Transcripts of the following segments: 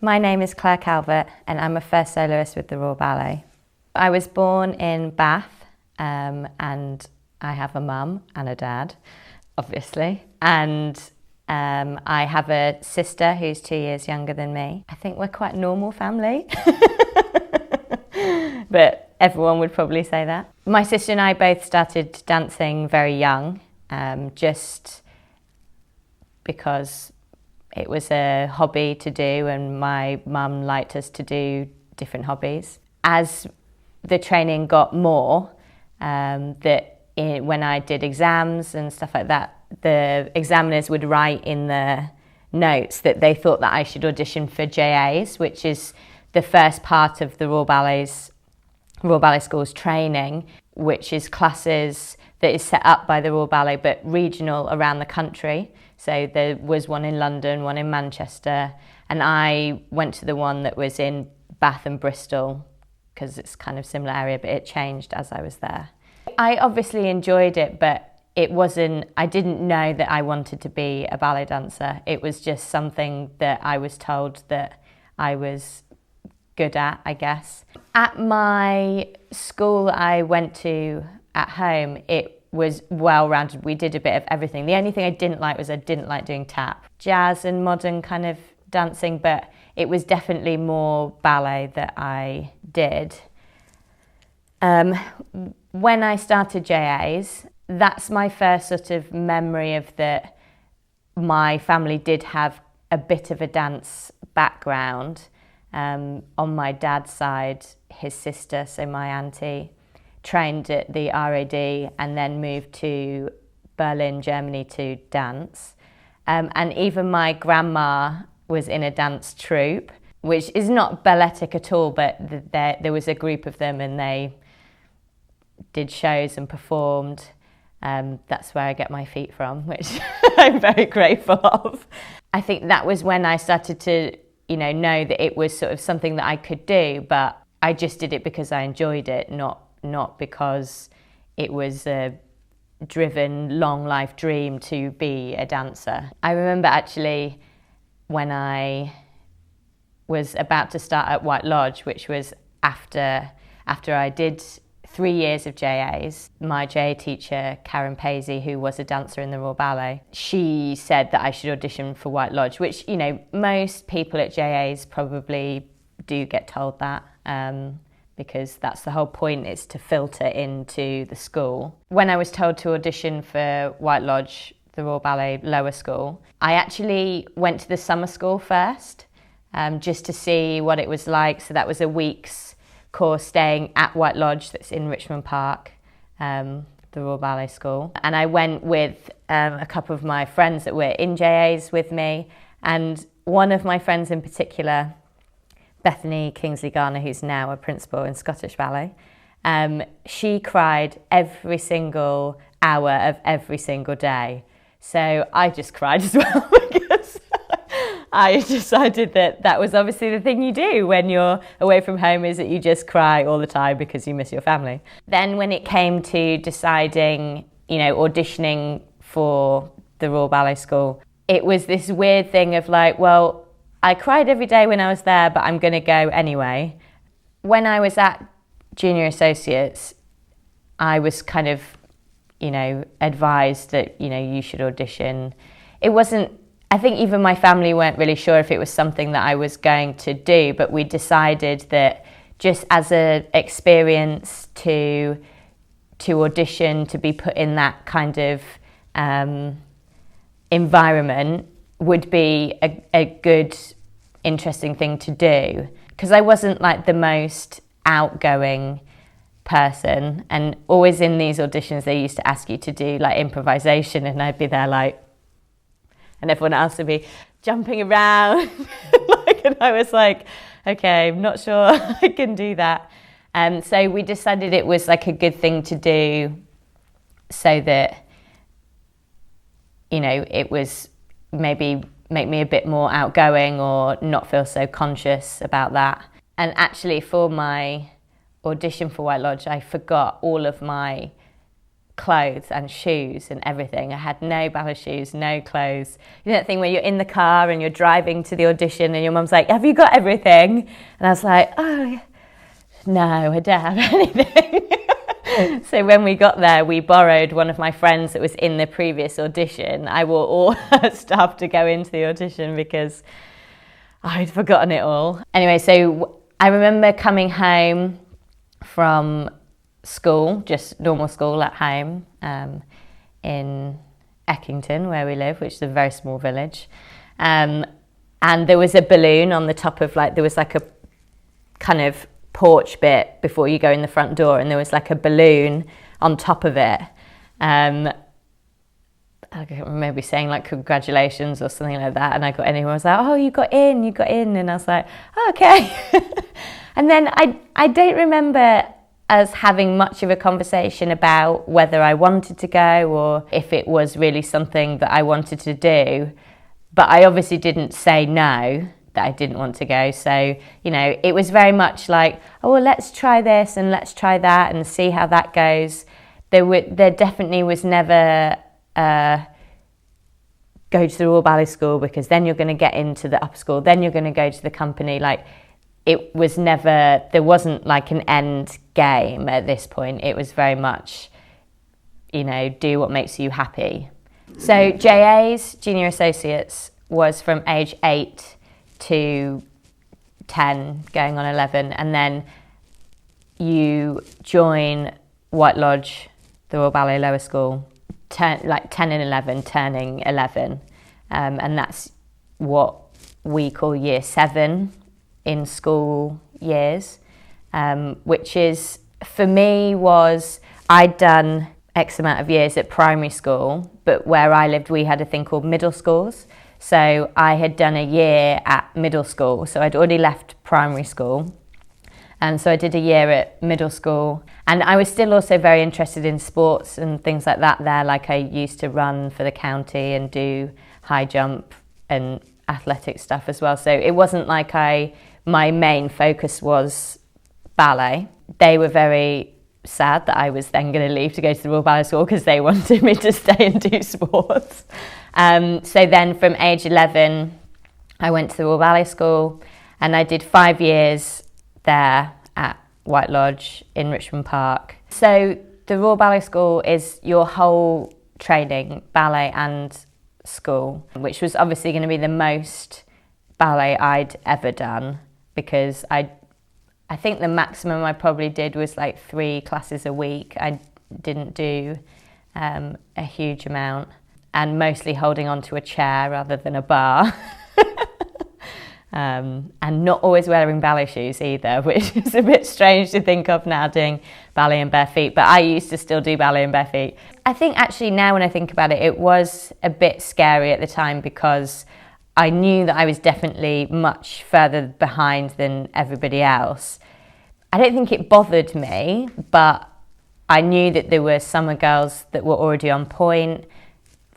My name is Claire Calvert and I'm a first soloist with the Royal Ballet. I was born in Bath and I have a mum and a dad, obviously. And I have a sister who's 2 years younger than me. I think we're quite a normal family, but everyone would probably say that. My sister and I both started dancing very young, just because it was a hobby to do and my mum liked us to do different hobbies. As the training got more, when I did exams and stuff like that, the examiners would write in the notes that they thought that I should audition for JAs, which is the first part of the Royal Ballet School's training, which is classes that is set up by the Royal Ballet but regional around the country. So there was one in London, one in Manchester, and I went to the one that was in Bath and Bristol because it's kind of similar area, but it changed as I was there. I obviously enjoyed it, but I didn't know that I wanted to be a ballet dancer. It was just something that I was told that I was good at, I guess. At my school I went to at home, it was well-rounded. We did a bit of everything. The only thing I didn't like was I didn't like doing tap. Jazz and modern kind of dancing, but it was definitely more ballet that I did. When I started JAs, that's my first sort of memory of that my family did have a bit of a dance background. On my dad's side, his sister, so my auntie, trained at the RAD and then moved to Berlin, Germany to dance. And even my grandma was in a dance troupe, which is not balletic at all, but there was a group of them and they did shows and performed. That's where I get my feet from, which I'm very grateful of. I think that was when I started to, know that it was sort of something that I could do, but I just did it because I enjoyed it, not because it was a driven, long life dream to be a dancer. I remember actually when I was about to start at White Lodge, which was after I did 3 years of JAs, my JA teacher, Karen Paisley, who was a dancer in the Royal Ballet, she said that I should audition for White Lodge, which, most people at JAs probably do get told that, because that's the whole point, is to filter into the school. When I was told to audition for White Lodge, the Royal Ballet Lower School, I actually went to the summer school first, just to see what it was like. So that was a week's course staying at White Lodge that's in Richmond Park, the Royal Ballet School. And I went with a couple of my friends that were in JAs with me, and one of my friends in particular, Bethany Kingsley-Garner, who's now a principal in Scottish Ballet, she cried every single hour of every single day. So I just cried as well because I decided that was obviously the thing you do when you're away from home, is that you just cry all the time because you miss your family. Then when it came to deciding, auditioning for the Royal Ballet School, it was this weird thing of like, well, I cried every day when I was there, but I'm going to go anyway. When I was at Junior Associates, I was kind of, advised that, you should audition. It wasn't, I think even my family weren't really sure if it was something that I was going to do, but we decided that just as an experience to audition, to be put in that kind of environment would be a good, interesting thing to do. Because I wasn't like the most outgoing person, and always in these auditions they used to ask you to do like improvisation, and I'd be there like, and everyone else would be jumping around and I was like, okay, I'm not sure I can do that. So we decided it was like a good thing to do so that, it was maybe make me a bit more outgoing or not feel so conscious about that. And actually for my audition for White Lodge, I forgot all of my clothes and shoes and everything. I had no ballet shoes, no clothes. You know that thing where you're in the car and you're driving to the audition and your mum's like, have you got everything? And I was like, oh, no, I don't have anything. So when we got there, we borrowed one of my friends that was in the previous audition. I wore all her stuff to go into the audition because I'd forgotten it all. Anyway, so I remember coming home from school, just normal school at home, in Eckington, where we live, which is a very small village. And there was a balloon on the top of, like, there was like a kind of porch bit before you go in the front door, and there was like a balloon on top of it. I can't remember saying like congratulations or something like that, and I got in and I was like, oh, you got in, and I was like, oh, okay. And then I don't remember us having much of a conversation about whether I wanted to go or if it was really something that I wanted to do. But I obviously didn't say no, that I didn't want to go. So, you know, it was very much like, oh, well, let's try this and let's try that and see how that goes. There definitely was never go to the Royal Ballet School because then you're going to get into the upper school, then you're going to go to the company. Like, it was never, there wasn't like an end game at this point. It was very much, you know, do what makes you happy. So JAs, Junior Associates, was from age 8 to 10, going on 11. And then you join White Lodge, the Royal Ballet Lower School, like 10 and 11, turning 11. And that's what we call year 7 in school years, which is, for me, was, I'd done X amount of years at primary school, but where I lived we had a thing called middle schools. So I had done a year at middle school, so I'd already left primary school. And so I did a year at middle school, and I was still also very interested in sports and things like that there. Like, I used to run for the county and do high jump and athletic stuff as well. So it wasn't like my main focus was ballet. They were very sad that I was then going to leave to go to the Royal Ballet School because they wanted me to stay and do sports. So then from age 11, I went to the Royal Ballet School and I did 5 years there at White Lodge in Richmond Park. So the Royal Ballet School is your whole training, ballet and school, which was obviously going to be the most ballet I'd ever done, because I think the maximum I probably did was like 3 classes a week. I didn't do a huge amount, and mostly holding onto a chair rather than a bar. And not always wearing ballet shoes either, which is a bit strange to think of now, doing ballet in bare feet, but I used to still do ballet in bare feet. I think actually now when I think about it, it was a bit scary at the time because I knew that I was definitely much further behind than everybody else. I don't think it bothered me, but I knew that there were summer girls that were already on point,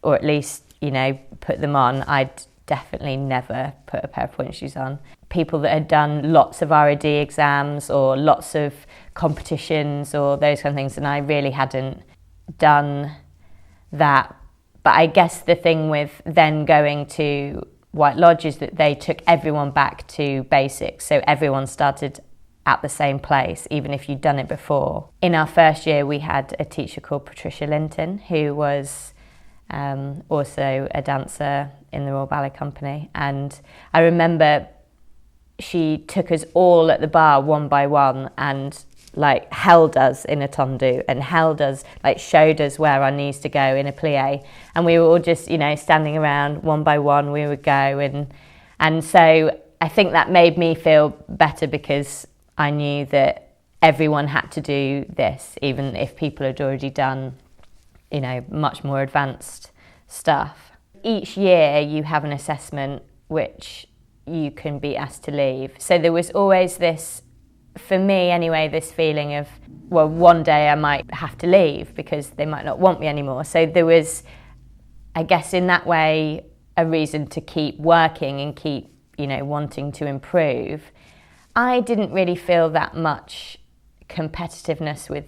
or at least, you know, put them on. I'd definitely never put a pair of point shoes on. People that had done lots of R.A.D. exams or lots of competitions or those kind of things, and I really hadn't done that. But I guess the thing with then going to White Lodge is that they took everyone back to basics, so everyone started at the same place, even if you'd done it before. In our first year, we had a teacher called Patricia Linton, who was also a dancer in the Royal Ballet Company. And I remember she took us all at the bar one by one and like held us in a tendu and held us, like showed us where our knees to go in a plie. And we were all just, you know, standing around one by one, we would go. And so I think that made me feel better because I knew that everyone had to do this, even if people had already done, you know, much more advanced stuff. Each year you have an assessment which you can be asked to leave. So there was always this, for me anyway, this feeling of, well, one day I might have to leave because they might not want me anymore. So there was, I guess in that way, a reason to keep working and keep, you know, wanting to improve. I didn't really feel that much competitiveness with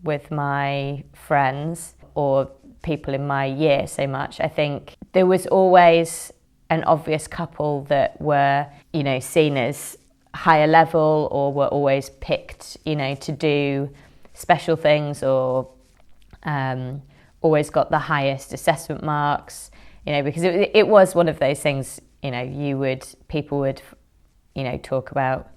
with my friends or people in my year so much. I think there was always an obvious couple that were, seen as higher level or were always picked, to do special things or always got the highest assessment marks, because it was one of those things, people would, talk about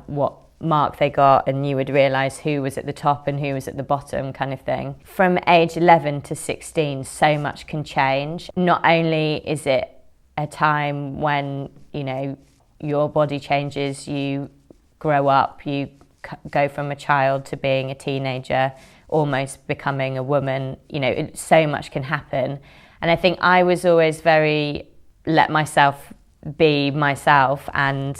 what mark they got, and you would realise who was at the top and who was at the bottom, kind of thing. From age 11 to 16, so much can change. Not only is it a time when, your body changes, you grow up, you go from a child to being a teenager, almost becoming a woman, so much can happen. And I think I was always very let myself be myself, and,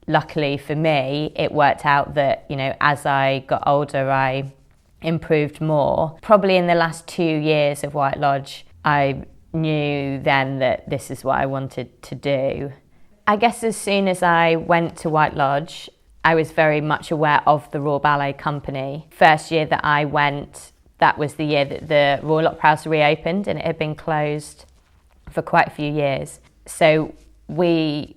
luckily for me, it worked out that, as I got older, I improved more. Probably in the last 2 years of White Lodge, I knew then that this is what I wanted to do. I guess as soon as I went to White Lodge, I was very much aware of the Royal Ballet Company. First year that I went, that was the year that the Royal Opera House reopened, and it had been closed for quite a few years. So we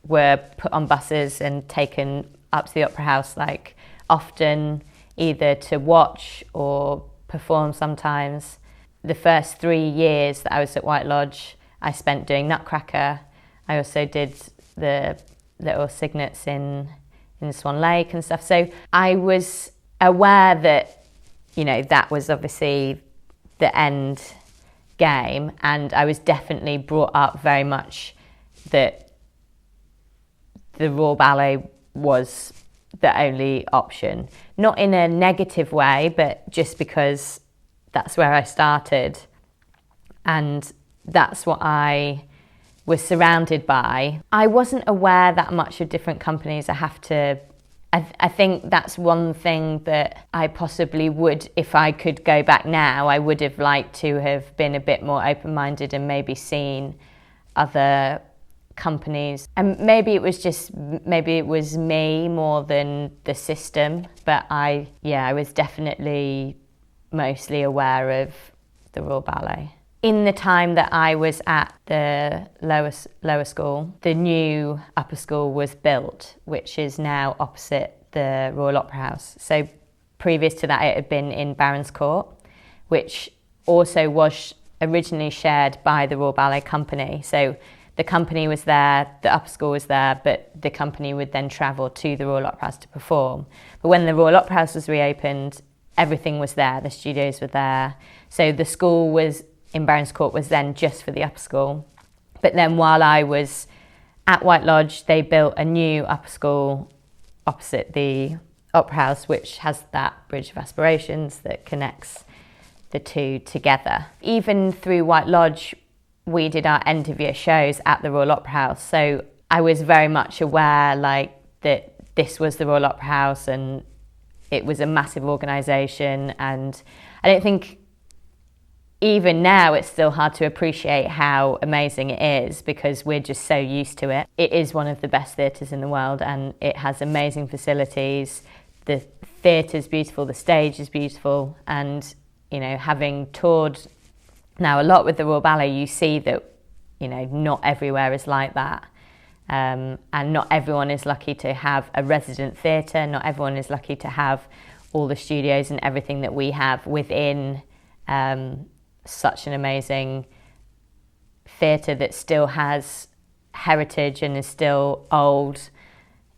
were put on buses and taken up to the Opera House, like often either to watch or perform sometimes. The first 3 years that I was at White Lodge, I spent doing Nutcracker. I also did the little signets in Swan Lake and stuff. So I was aware that, that was obviously the end game, and I was definitely brought up very much that the Royal Ballet was the only option. Not in a negative way, but just because that's where I started, and that's what I was surrounded by. I wasn't aware that much of different companies. I think that's one thing that I possibly would, if I could go back now, I would have liked to have been a bit more open-minded and maybe seen other companies. And maybe it was me more than the system, but I was definitely mostly aware of the Royal Ballet. In the time that I was at the lower school, the new upper school was built, which is now opposite the Royal Opera House. So previous to that, it had been in Barons Court, which also was originally shared by the Royal Ballet Company. So the company was there, the upper school was there, but the company would then travel to the Royal Opera House to perform. But when the Royal Opera House was reopened, everything was there, the studios were there. So the school in Barons Court was then just for the upper school. But then while I was at White Lodge, they built a new upper school opposite the Opera House, which has that bridge of aspirations that connects the two together. Even through White Lodge, we did our end of year shows at the Royal Opera House. So I was very much aware that this was the Royal Opera House, and it was a massive organisation. And I don't think even now it's still hard to appreciate how amazing it is, because we're just so used to it. It is one of the best theatres in the world, and it has amazing facilities. The theatre's beautiful, the stage is beautiful, and having toured now a lot with the Royal Ballet, you see that not everywhere is like that, and not everyone is lucky to have a resident theatre. Not everyone is lucky to have all the studios and everything that we have within such an amazing theatre that still has heritage and is still old.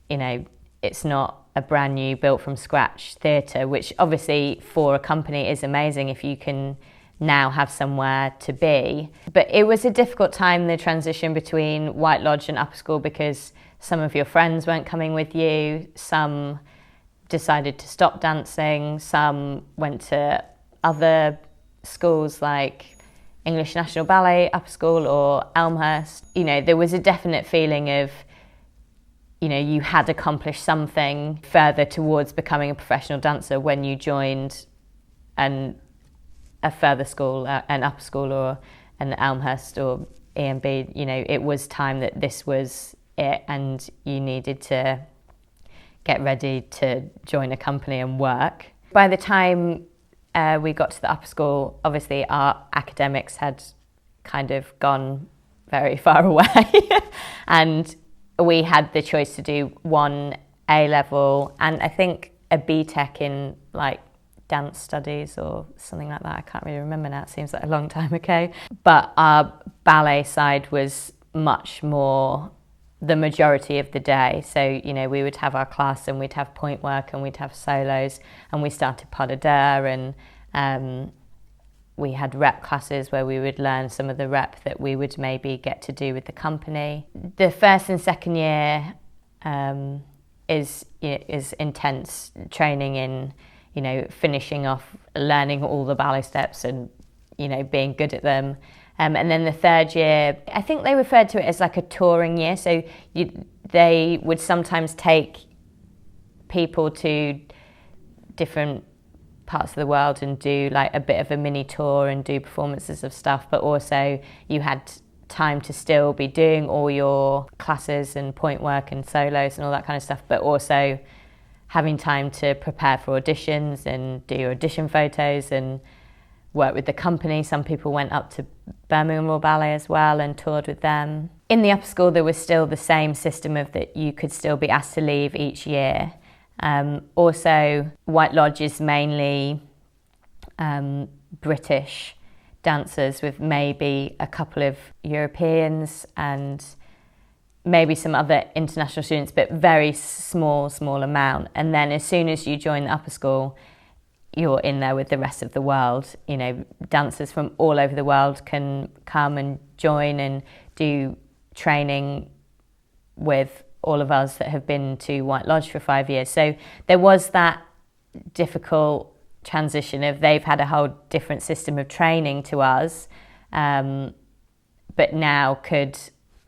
It's not a brand new, built from scratch theatre, which obviously for a company is amazing if you can now have somewhere to be. But it was a difficult time, the transition between White Lodge and upper school, because some of your friends weren't coming with you, some decided to stop dancing, some went to other schools like English National Ballet Upper School or Elmhurst. There was a definite feeling of, you had accomplished something further towards becoming a professional dancer when you joined a further school, an upper school or an Elmhurst or EMB. It was time that this was it, and you needed to get ready to join a company and work. By the time we got to the upper school, obviously our academics had kind of gone very far away and we had the choice to do one A-level and I think a BTEC in like dance studies or something like that. I can't really remember now, it seems like a long time ago. But our ballet side was much more the majority of the day. So, you know, we would have our class and we'd have point work and we'd have solos and we started pas de deux and we had rep classes where we would learn some of the rep that we would maybe get to do with the company. The first and second year is intense training in, you know, finishing off learning all the ballet steps and, you know, being good at them. And then the third year, I think they referred to it as like a touring year. So they would sometimes take people to different parts of the world and do like a bit of a mini tour and do performances of stuff, but also you had time to still be doing all your classes and point work and solos and all that kind of stuff, but also having time to prepare for auditions and do your audition photos and work with the company. Some people went up to Birmingham Royal Ballet as well and toured with them. In the upper school there was still the same system of that you could still be asked to leave each year. Also, White Lodge is mainly British dancers with maybe a couple of Europeans and maybe some other international students, but very small amount. And then as soon as you join the upper school, you're in there with the rest of the world. You know, dancers from all over the world can come and join and do training with all of us that have been to White Lodge for 5 years. So there was that difficult transition of they've had a whole different system of training to us, but now could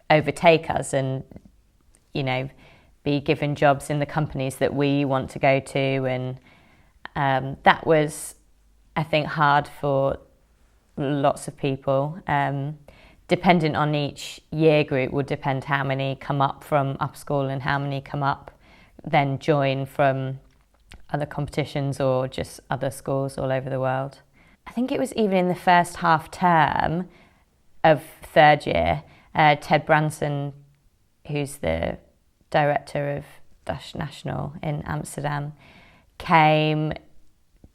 overtake us and, you know, be given jobs in the companies that we want to go to. And that was, I think, hard for lots of people. Dependent on each year group would depend how many come up from upper school and how many come up then join from other competitions or just other schools all over the world. I think it was even in the first half term of third year, Ted Branson, who's the director of Dutch National in Amsterdam, came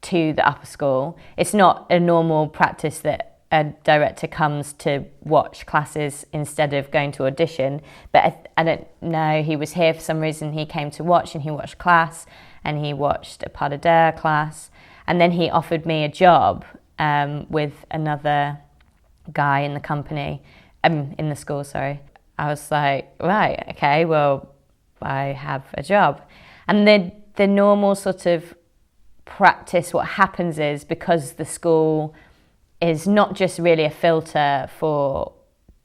to the upper school. It's not a normal practice that a director comes to watch classes instead of going to audition, but I don't know, he was here for some reason. He came to watch and he watched class and he watched a pas de deux class, and then he offered me a job with another guy in the company, in the school, sorry. I was like, right, okay, well, I have a job. And the normal sort of practice, what happens is, because the school is not just really a filter for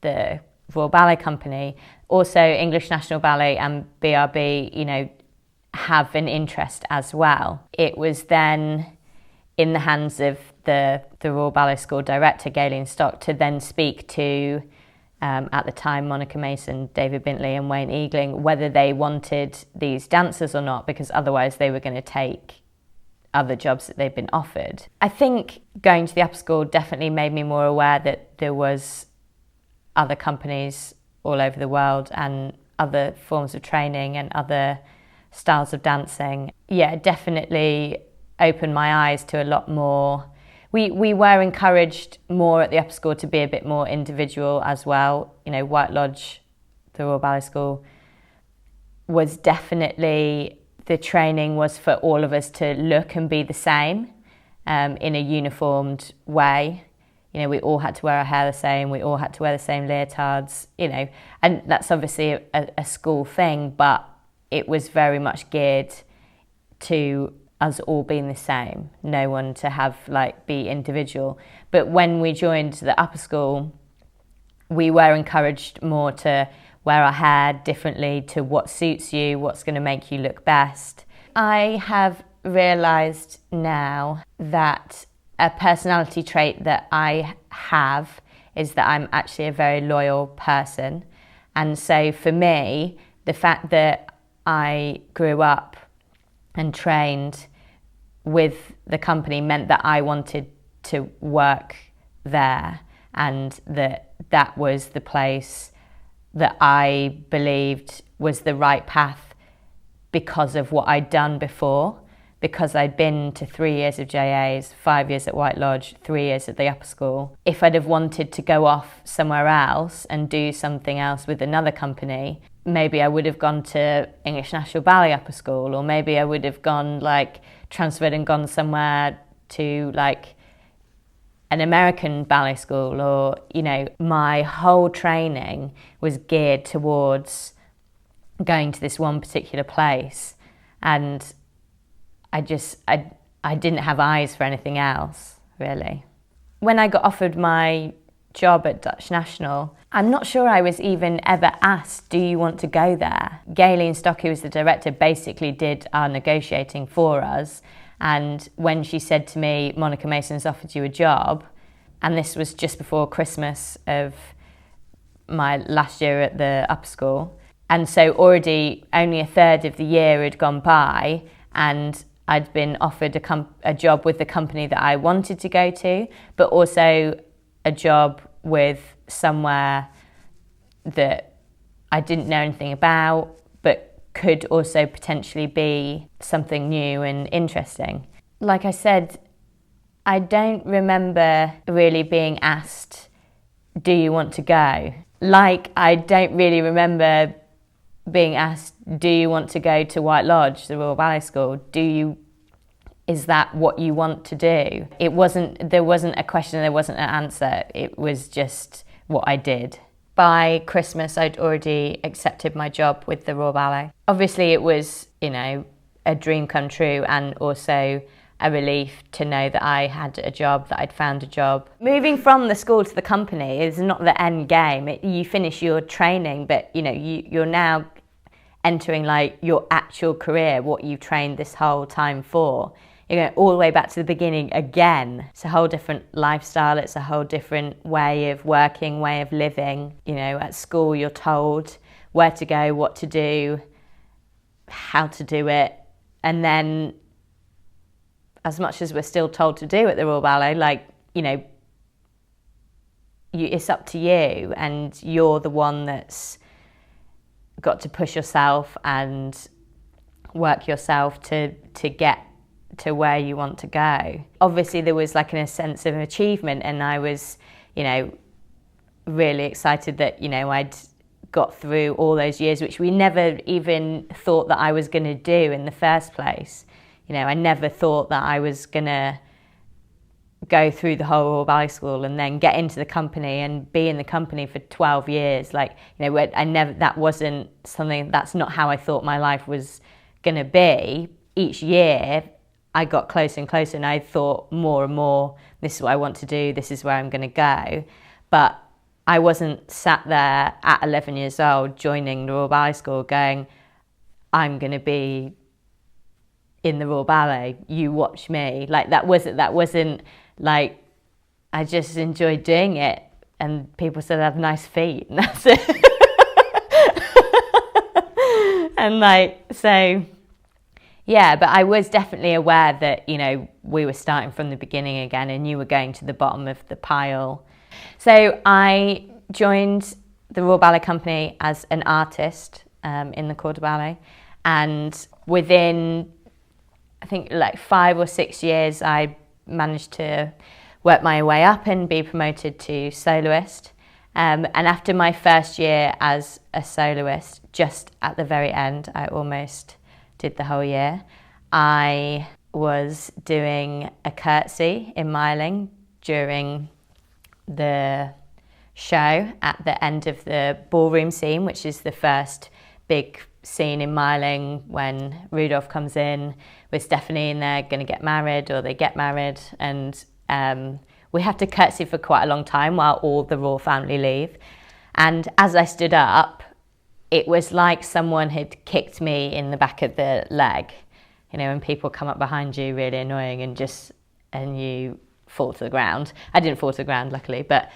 the Royal Ballet Company, also English National Ballet and BRB, you know, have an interest as well. It was then in the hands of the Royal Ballet School director, Galen Stock, to then speak to, at the time, Monica Mason, David Bintley and Wayne Eagling, whether they wanted these dancers or not, because otherwise they were going to take other jobs that they've been offered. I think going to the upper school definitely made me more aware that there was other companies all over the world and other forms of training and other styles of dancing. Yeah, it definitely opened my eyes to a lot more. We were encouraged more at the upper school to be a bit more individual as well. You know, White Lodge, the Royal Ballet School, was definitely, the training was for all of us to look and be the same in a uniformed way. You know, we all had to wear our hair the same, we all had to wear the same leotards, you know, and that's obviously a school thing, but it was very much geared to us all being the same, no one to have, like, be individual. But when we joined the upper school, we were encouraged more to wear our hair differently to what suits you, what's going to make you look best. I have realised now that a personality trait that I have is that I'm actually a very loyal person. And so for me, the fact that I grew up and trained with the company meant that I wanted to work there, and that was the place that I believed was the right path because of what I'd done before, because I'd been to 3 years of JAs, 5 years at White Lodge, 3 years at the upper school. If I'd have wanted to go off somewhere else and do something else with another company, maybe I would have gone to English National Ballet upper school, or maybe I would have gone transferred and gone somewhere to an American ballet school, or my whole training was geared towards going to this one particular place, and I didn't have eyes for anything else, really. When I got offered my job at Dutch National, I'm not sure I was even ever asked, do you want to go there? Gayleen Stock, who was the director, basically did our negotiating for us. And when she said to me, Monica Mason's offered you a job, and this was just before Christmas of my last year at the upper school, and so already only a third of the year had gone by, and I'd been offered a job with the company that I wanted to go to, but also a job with somewhere that I didn't know anything about, but could also potentially be something new and interesting. Like I said, I don't remember really being asked, do you want to go? I don't really remember being asked, do you want to go to White Lodge, the Royal Ballet School? Is that what you want to do? There wasn't a question, there wasn't an answer. It was just what I did. By Christmas, I'd already accepted my job with the Royal Ballet. Obviously, it was, a dream come true, and also a relief to know that I had a job, that I'd found a job. Moving from the school to the company is not the end game. You finish your training, but you're now entering your actual career, what you trained this whole time for. You're going all the way back to the beginning again. It's a whole different lifestyle. It's a whole different way of working, way of living. At school you're told where to go, what to do, how to do it. And then, as much as we're still told to do at the Royal Ballet, it's up to you, and you're the one that's got to push yourself and work yourself to get to where you want to go. Obviously there was a sense of achievement, and I was really excited that I'd got through all those years, which we never even thought that I was going to do in the first place. I never thought that I was going to go through the whole Royal Ballet School and then get into the company and be in the company for 12 years. That wasn't something, that's not how I thought my life was going to be. Each year I got closer and closer, and I thought more and more, this is what I want to do, this is where I'm going to go. But I wasn't sat there at 11 years old joining the Royal Ballet School going, I'm going to be in the Royal Ballet, you watch me. That wasn't I just enjoyed doing it, and people said I have nice feet, and that's it. And yeah, but I was definitely aware that, we were starting from the beginning again, and you were going to the bottom of the pile. So I joined the Royal Ballet Company as an artist in the Corps de Ballet, and within, I think, 5 or 6 years, I managed to work my way up and be promoted to soloist. And after my first year as a soloist, just at the very end, I almost did the whole year, I was doing a curtsy in Myling during the show at the end of the ballroom scene, which is the first big scene in Myling when Rudolph comes in with Stephanie and they're going to get married, or they get married, and we have to curtsy for quite a long time while all the royal family leave. And as I stood up, it was like someone had kicked me in the back of the leg. When people come up behind you, really annoying, and you fall to the ground. I didn't fall to the ground, luckily, but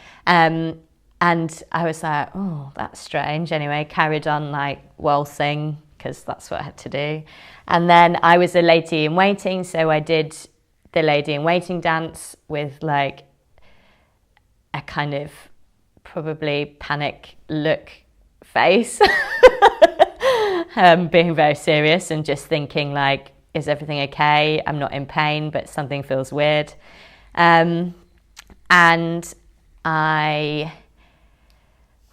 and I was like, oh, that's strange. Anyway, carried on waltzing because that's what I had to do. And then I was a lady in waiting, so I did the lady in waiting dance with like a kind of probably panic look face, being very serious and just thinking like, is everything okay? I'm not in pain, but something feels weird. And I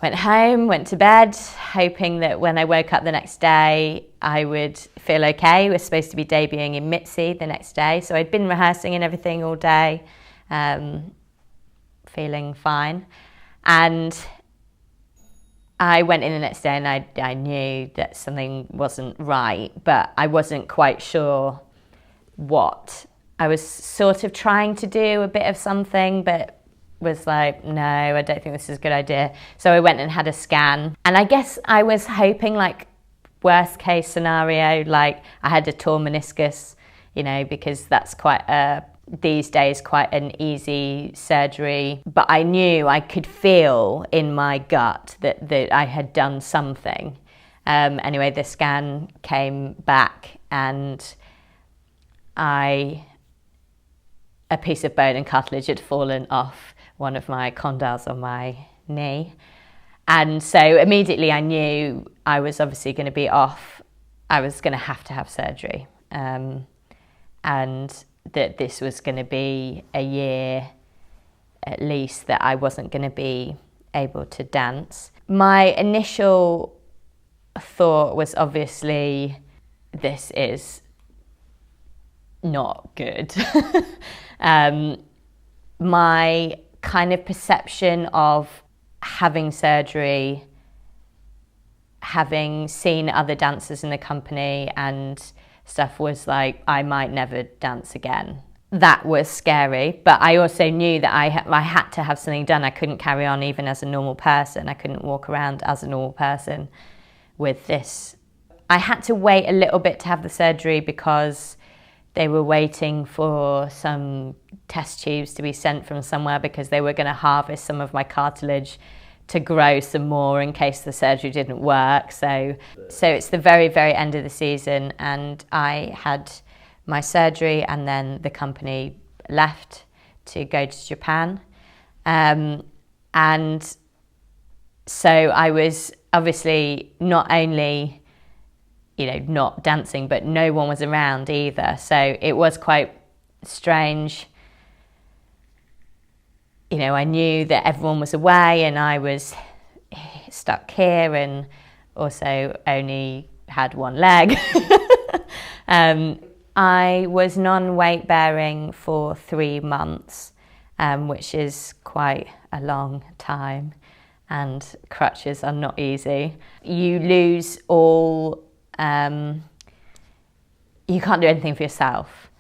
went home, went to bed, hoping that when I woke up the next day, I would feel okay. We were supposed to be debuting in Mitzi the next day. So I'd been rehearsing and everything all day, feeling fine. And I went in the next day and I knew that something wasn't right, but I wasn't quite sure what. I was sort of trying to do a bit of something, but was like, no, I don't think this is a good idea. So I went and had a scan. And I guess I was hoping like worst case scenario, like I had a torn meniscus, you know, because that's these days quite an easy surgery. But I knew, I could feel in my gut that I had done something. Anyway, the scan came back and a piece of bone and cartilage had fallen off one of my condyles on my knee. And so immediately I knew I was obviously going to be off. I was going to have surgery. And that this was going to be a year at least that I wasn't going to be able to dance. My initial thought was obviously, this is not good. My kind of perception of having surgery, having seen other dancers in the company and stuff, was like, I might never dance again. That was scary, but I also knew that I had to have something done. I couldn't carry on even as a normal person. I couldn't walk around as a normal person with this. I had to wait a little bit to have the surgery because they were waiting for some test tubes to be sent from somewhere because they were going to harvest some of my cartilage to grow some more in case the surgery didn't work. So it's the very, very end of the season, and I had my surgery and then the company left to go to Japan. And so I was obviously not only, you know, not dancing, but no one was around either. So it was quite strange. You know, I knew that everyone was away and I was stuck here and also only had one leg. I was non-weight bearing for 3 months, which is quite a long time, and crutches are not easy. You lose all, you can't do anything for yourself.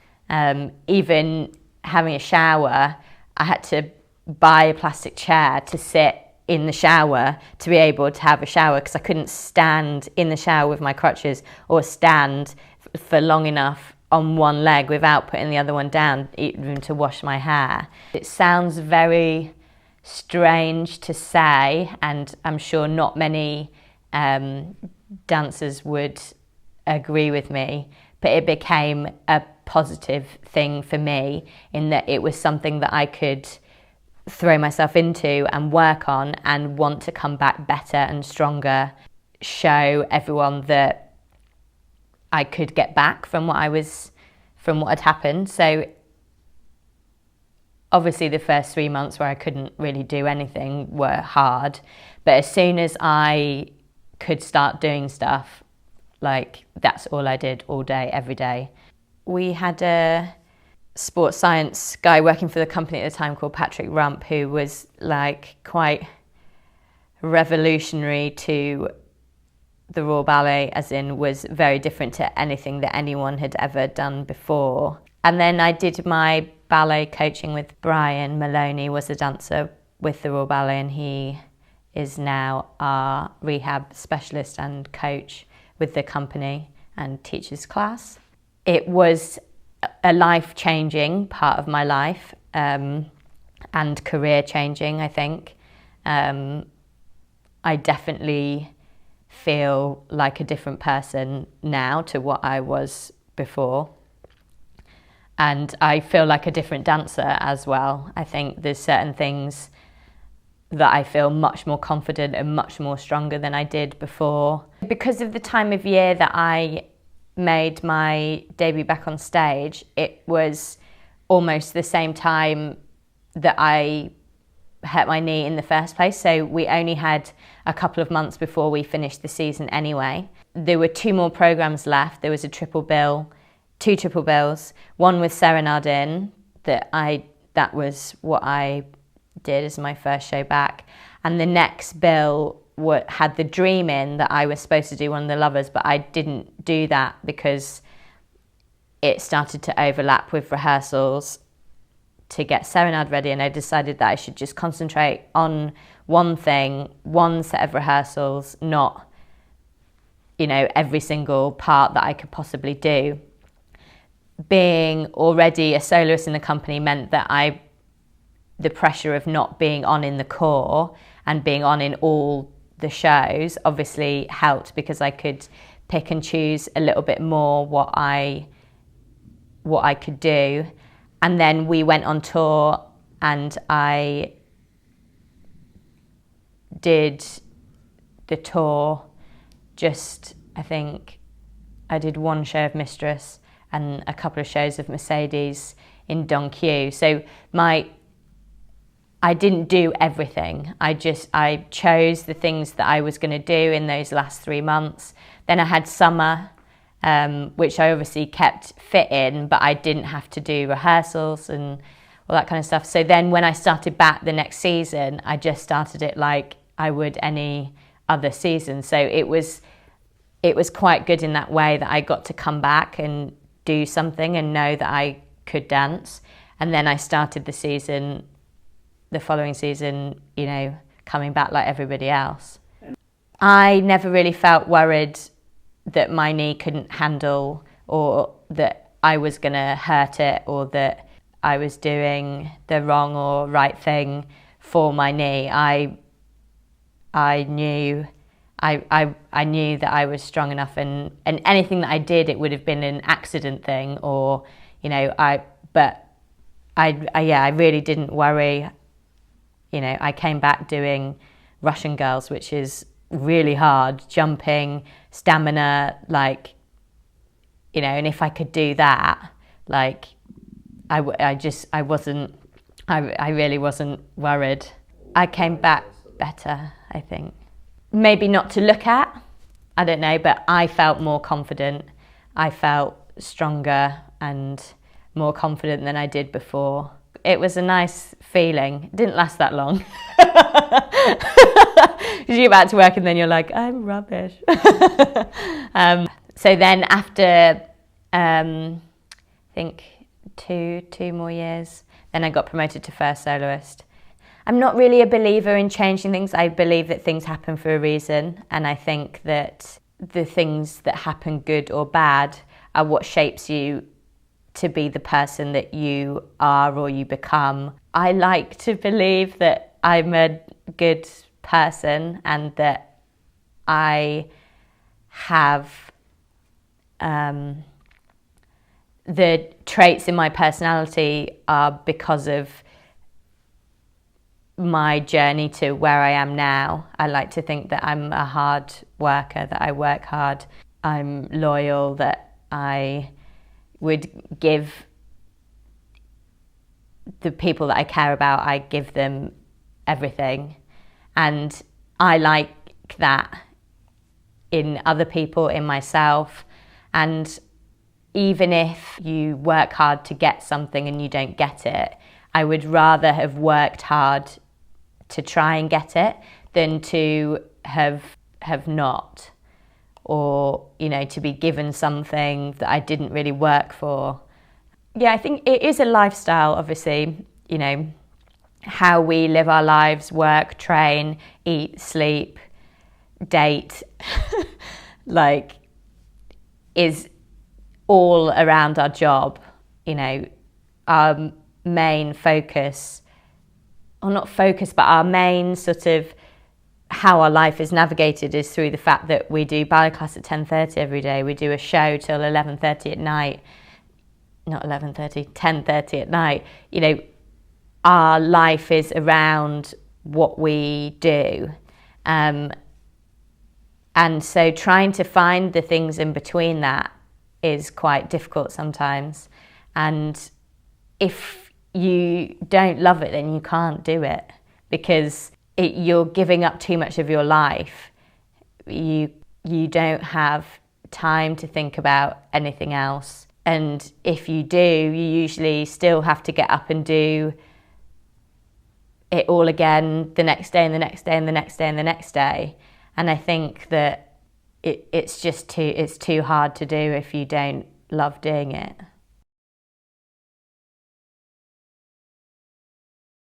Even having a shower, I had to buy a plastic chair to sit in the shower to be able to have a shower, because I couldn't stand in the shower with my crutches or stand for long enough on one leg without putting the other one down, even to wash my hair. It sounds very strange to say, and I'm sure not many dancers would agree with me, but it became a positive thing for me in that it was something that I could throw myself into and work on and want to come back better and stronger, show everyone that I could get back from what had happened. So obviously the first 3 months where I couldn't really do anything were hard, but as soon as I could start doing stuff, like that's all I did all day, every day. We had a sports science guy working for the company at the time called Patrick Rump, who was like quite revolutionary to the Royal Ballet, as in was very different to anything that anyone had ever done before. And then I did my ballet coaching with Brian. Maloney was a dancer with the Royal Ballet, and he is now our rehab specialist and coach with the company and teaches class. It was a life-changing part of my life, and career-changing, I think. I definitely feel like a different person now to what I was before. And I feel like a different dancer as well. I think there's certain things that I feel much more confident and much more stronger than I did before. Because of the time of year that I made my debut back on stage, it was almost the same time that I hurt my knee in the first place. So we only had a couple of months before we finished the season anyway. There were 2 more programmes left. There was a triple bill, 2 triple bills, one with Serenade that was what I did as my first show back. And the next bill had the Dream in that I was supposed to do one of the Lovers, but I didn't do that because it started to overlap with rehearsals to get Serenade ready, and I decided that I should just concentrate on one thing, one set of rehearsals, not, every single part that I could possibly do. Being already a soloist in the company meant that the pressure of not being on in the core and being on in all the shows obviously helped, because I could pick and choose a little bit more what I could do. And then we went on tour, and I did the tour I think I did 1 show of Mistress and a couple of shows of Mercedes in Don Q. So I didn't do everything. I chose the things that I was going to do in those last 3 months. Then I had summer, which I obviously kept fit in, but I didn't have to do rehearsals and all that kind of stuff. So then when I started back the next season, I just started it like I would any other season. So it was quite good in that way, that I got to come back and do something and know that I could dance. And then I started the following season, coming back like everybody else. I never really felt worried that my knee couldn't handle, or that I was going to hurt it, or that I was doing the wrong or right thing for my knee. I knew that I was strong enough, and anything that I did, it would have been an accident thing, or I really didn't worry. I came back doing Russian Girls, which is really hard, jumping, stamina, and if I could do that, I really wasn't worried. I came back better, I think. Maybe not to look at, I don't know, but I felt more confident. I felt stronger and more confident than I did before. It was a nice feeling. It didn't last that long. You get back to work and then you're like, I'm rubbish. So then after, I think, two more years, then I got promoted to first soloist. I'm not really a believer in changing things. I believe that things happen for a reason, and I think that the things that happen, good or bad, are what shapes you to be the person that you are or you become. I like to believe that I'm a good person and that I have the traits in my personality are because of my journey to where I am now. I like to think that I'm a hard worker, that I work hard, I'm loyal, that I would give the people that I care about, I give them everything. And I like that in other people, in myself. And even if you work hard to get something and you don't get it, I would rather have worked hard to try and get it than to have not, or to be given something that I didn't really work for. Yeah, I think it is a lifestyle, obviously, how we live our lives, work, train, eat, sleep, date, is all around our job. Our main focus, or not focus, but our main sort of how our life is navigated is through the fact that we do ballet class at 10:30 every day. We do a show till 11:30 at night. Not 11:30, 10:30 at night. You know, our life is around what we do. And so trying to find the things in between that is quite difficult sometimes. And if you don't love it, then you can't do it, because you're giving up too much of your life. You don't have time to think about anything else. And if you do, you usually still have to get up and do it all again the next day and the next day and the next day and the next day. And I think that it's too hard to do if you don't love doing it.